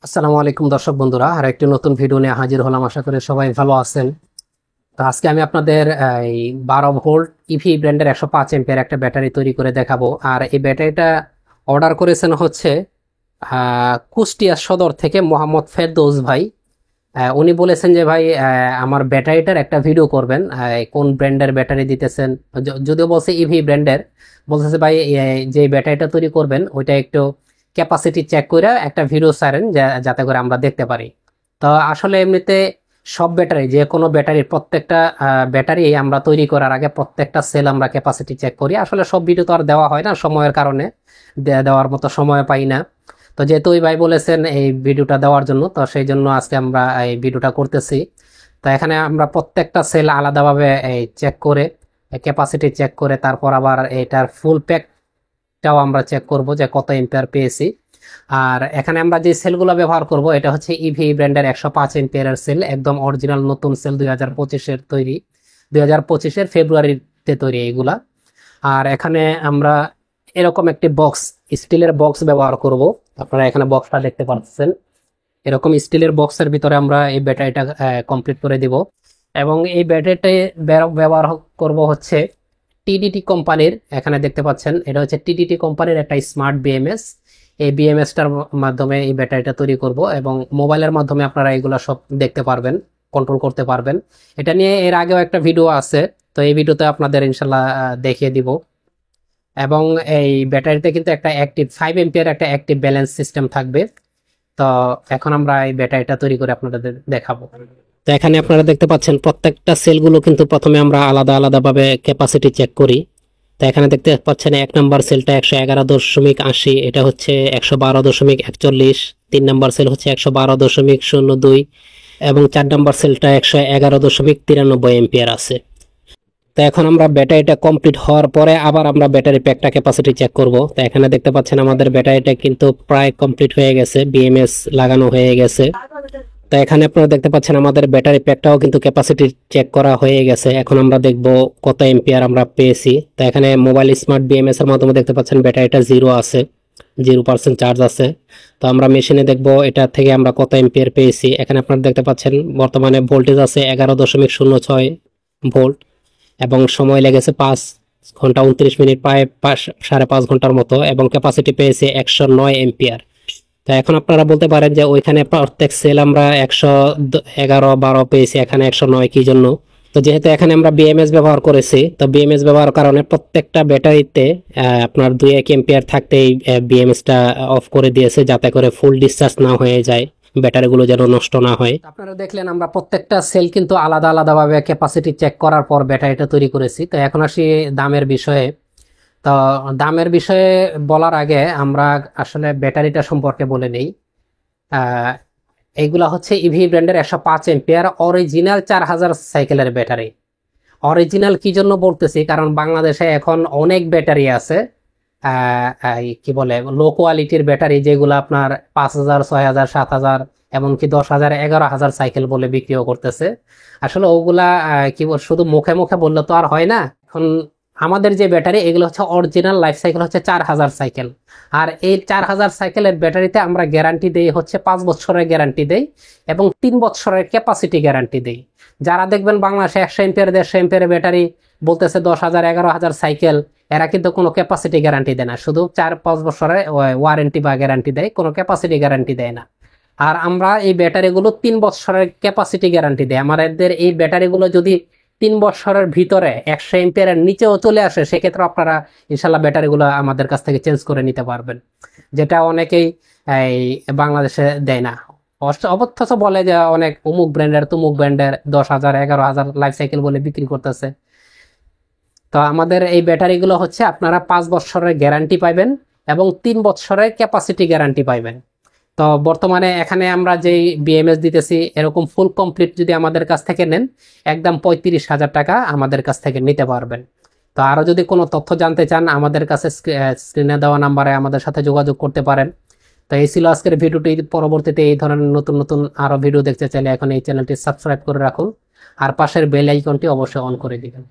আসসালামু আলাইকুম দর্শক বন্ধুরা, আর একটি নতুন ভিডিও নিয়ে হাজির হলাম। আশা করি সবাই ভালো আছেন। তো আজকে আমি আপনাদের এই 12 ভোল্ট ইভি ব্র্যান্ডের 105 এম্পিয়ার একটা ব্যাটারি তৈরি করে দেখাবো। আর এই ব্যাটারিটা অর্ডার করেছেন হচ্ছে কুষ্টিয়া সদর থেকে মোহাম্মদ ফেরদৌস ভাই। উনি বলেছেন যে ভাই, আমার ব্যাটারিটার একটা ভিডিও করবেন, কোন ব্র্যান্ডের ব্যাটারি দিতেছেন। যদিও বলছে ইভি ব্র্যান্ডের, বলতেছে ভাই যে ব্যাটারিটা তৈরি করবেন ওইটা একটু ক্যাপাসিটি চেক করে একটা ভিডিও ছাড়েন, যাতে করে আমরা দেখতে পারি। তো আসলে এমনিতে সব ব্যাটারি, যে কোনো ব্যাটারির প্রত্যেকটা ব্যাটারি আমরা তৈরি করার আগে প্রত্যেকটা সেল আমরা ক্যাপাসিটি চেক করি। আসলে সব ভিডিও তো আর দেওয়া হয় না, সময়ের কারণে দেওয়ার মতো সময় পাই না। তো যেহেতু ওই ভাই বলেছেন এই ভিডিওটা দেওয়ার জন্য, তো সেই জন্য আজকে আমরা এই ভিডিওটা করতেছি। তো এখানে আমরা প্রত্যেকটা সেল আলাদাভাবে এই চেক করে, ক্যাপাসিটি চেক করে, তারপর আবার এটার ফুল প্যাকটাও আমরা চেক করব যে কত এম্পিয়ার পেয়েছি। আর এখানে আমরা যে সেলগুলো ব্যবহার করব এটা হচ্ছে ইভি ব্র্যান্ডের 105 এম্পিয়ারের সেল, একদম অরিজিনাল নতুন সেল, 2025-এর তৈরি, 2025-এর ফেব্রুয়ারিতে তৈরি এইগুলা। আর এখানে আমরা এরকম একটি বক্স, স্টিলের বক্স ব্যবহার করব। আপনারা এখানে বক্সটা দেখতে পাচ্ছেন, এরকম স্টিলের বক্সের ভিতরে আমরা এই ব্যাটারিটা কমপ্লিট করে দিব। এবং এই ব্যাটারিটা ব্যবহার করব হচ্ছে টিডিটি কোম্পানির। এখানে দেখতে পাচ্ছেন এটা হচ্ছে টিডিটি কোম্পানির একটা স্মার্ট বিএমএস। এই বিএমএসটার মাধ্যমে এই ব্যাটারিটা তৈরি করব, এবং মোবাইলের মাধ্যমে আপনারা এগুলো সব দেখতে পারবেন, কন্ট্রোল করতে পারবেন। এটা নিয়ে এর আগেও একটা ভিডিও আছে, তো এই ভিডিওতে আপনাদের ইনশাল্লাহ দেখিয়ে দিব। এবং এই ব্যাটারিতে কিন্তু একটা অ্যাক্টিভ 5 এম্পিয়ার একটা অ্যাক্টিভ ব্যালেন্স সিস্টেম থাকবে। তো এখন আমরা এই ব্যাটারিটা তৈরি করে আপনাদের দেখাবো। তো এখানে আপনারা দেখতে পাচ্ছেন প্রত্যেকটা সেলগুলো কিন্তু প্রথমে আমরা আলাদা আলাদাভাবে ক্যাপাসিটি চেক করি। তো এখানে দেখতে পাচ্ছেন 1 নম্বর সেলটা 111.80, এটা হচ্ছে 112.41। 3 নম্বর সেল হচ্ছে 112.02, এবং 4 নম্বর সেলটা 111.93 এম্পিয়ার আছে। তো এখন আমরা ব্যাটারিটা কমপ্লিট হওয়ার পরে আবার আমরা ব্যাটারি প্যাকটা ক্যাপাসিটি চেক করব। তো এখানে দেখতে পাচ্ছেন আমাদের ব্যাটারিটা কিন্তু প্রায় কমপ্লিট হয়ে গেছে, বিএমএস লাগানো হয়ে গেছে। তো এখানে আপনারা দেখতে পাচ্ছেন আমাদের ব্যাটারি প্যাকটাও কিন্তু ক্যাপাসিটি চেক করা হয়ে গেছে। এখন আমরা দেখব কত এম্পিয়ার আমরা পেয়েছি। তো এখানে মোবাইল স্মার্ট বিএমএস এর মাধ্যমে দেখতে পাচ্ছেন ব্যাটারিটা 0 আছে, 0% চার্জ আছে। তো আমরা মেশিনে দেখব এটা থেকে আমরা কত এম্পিয়ার পেয়েছি। এখানে আপনারা দেখতে পাচ্ছেন বর্তমানে ভোল্টেজ আছে 11.06 ভোল্ট, এবং সময় লেগেছে 5 ঘন্টা 29 মিনিট, প্রায় 5.5 ঘন্টার মতো, এবং ক্যাপাসিটি পেয়েছে 109 এম্পিয়ার। তো এখন আপনারা বলতে পারেন যে ওইখানে প্রত্যেক সেল আমরা 111-12 পেয়েছি, এখানে 109 কি জন্য? তো যেহেতু এখানে আমরা বিএমএস ব্যবহার করেছি, তো বিএমএস ব্যবহার কারণে প্রত্যেকটা ব্যাটারিতে আপনার 2-1 এম্পিয়ার থাকতেই বিএমএসটা অফ করে দিয়েছে, যাতে করে ফুল ডিসচার্জ না হয়ে যায়, ব্যাটারিগুলো যেন নষ্ট না হয়। আপনারা দেখলেন আমরা প্রত্যেকটা সেল কিন্তু আলাদা আলাদাভাবে ক্যাপাসিটি চেক করার পর ব্যাটারিটা তৈরি করেছি। তো এখন আসি দামের বিষয়ে। তো দামের বিষয়ে বলার আগে আমরা আসলে ব্যাটারিটা সম্পর্কে বলে নেই। এইগুলা হচ্ছে ইভি ব্র্যান্ডের 105 এম্পিয়ার অরিজিনাল 4000 সাইকেলের ব্যাটারি। অরিজিনাল কি জন্য বলতেছি, কারণ বাংলাদেশে এখন অনেক ব্যাটারি আছে কি বলে লো কোয়ালিটির ব্যাটারি, যেগুলো আপনার 5000, 6000, 7000, এমনকি 10,000, 11,000 সাইকেল বলে বিক্রিও করতেছে। আসলে ওগুলা কি শুধু মুখে মুখে বললে তো আর হয় না। এখন আমাদের যে ব্যাটারি এগুলো হচ্ছে অরিজিনাল লাইফ সাইকেল হচ্ছে 4000 সাইকেল। আর এই 4000 সাইকেলের ব্যাটারিতে আমরা গ্যারান্টি দেই হচ্ছে 5 বছরের গ্যারান্টি দেই, এবং 3 বছরের ক্যাপাসিটি গ্যারান্টি দেই। যারা দেখবেন বাংলাদেশে 100 এম্পিয়ার 150 এম্পিয়ার ব্যাটারি বলতেছে 10,000, 11,000 সাইকেল, এরা কিন্তু কোনো ক্যাপাসিটি গ্যারান্টি দেয় না, শুধু 4-5 বছরের ওয়ারেন্টি বা গ্যারান্টি দেয়, কোনো ক্যাপাসিটি গ্যারান্টি দেয় না। আর আমরা এই ব্যাটারিগুলো 3 বছরের ক্যাপাসিটি গ্যারান্টি দেয়। আমাদের এই ব্যাটারিগুলো যদি 3 বছরের ভিতরে 100 এম্পিয়ারের নিচেও চলে আসে, সেক্ষেত্রে আপনারা ইনশাল্লাহ ব্যাটারিগুলো আমাদের কাছ থেকে চেঞ্জ করে নিতে পারবেন, যেটা অনেকেই এই বাংলাদেশে দেয় না। অবথ্য বলে যে অনেক অমুক ব্র্যান্ডের তুমুক ব্র্যান্ডের 10,000, 11,000 লাইফ সাইকেল বলে বিক্রি করতেছে। তো আমাদের এই ব্যাটারিগুলো হচ্ছে আপনারা 5 বছরের গ্যারান্টি পাইবেন, এবং 3 বছরের ক্যাপাসিটি গ্যারান্টি পাইবেন। তো বর্তমানে এখানে আমরা যেই বিএমএস দিতেছি, এরকম ফুল কমপ্লিট যদি আমাদের কাছ থেকে নেন, একদম 35,000 টাকা আমাদের কাছ থেকে নিতে পারবেন। তো আরও যদি কোনো তথ্য জানতে চান, আমাদের কাছে স্ক্রিনে দেওয়া নাম্বারে আমাদের সাথে যোগাযোগ করতে পারেন। তো এই ছিল আজকের ভিডিওটি। পরবর্তীতে এই ধরনের নতুন নতুন আরও ভিডিও দেখতে চাইলে এখন এই চ্যানেলটি সাবস্ক্রাইব করে রাখুন, আর পাশের বেল আইকনটি অবশ্যই অন করে দিবেন।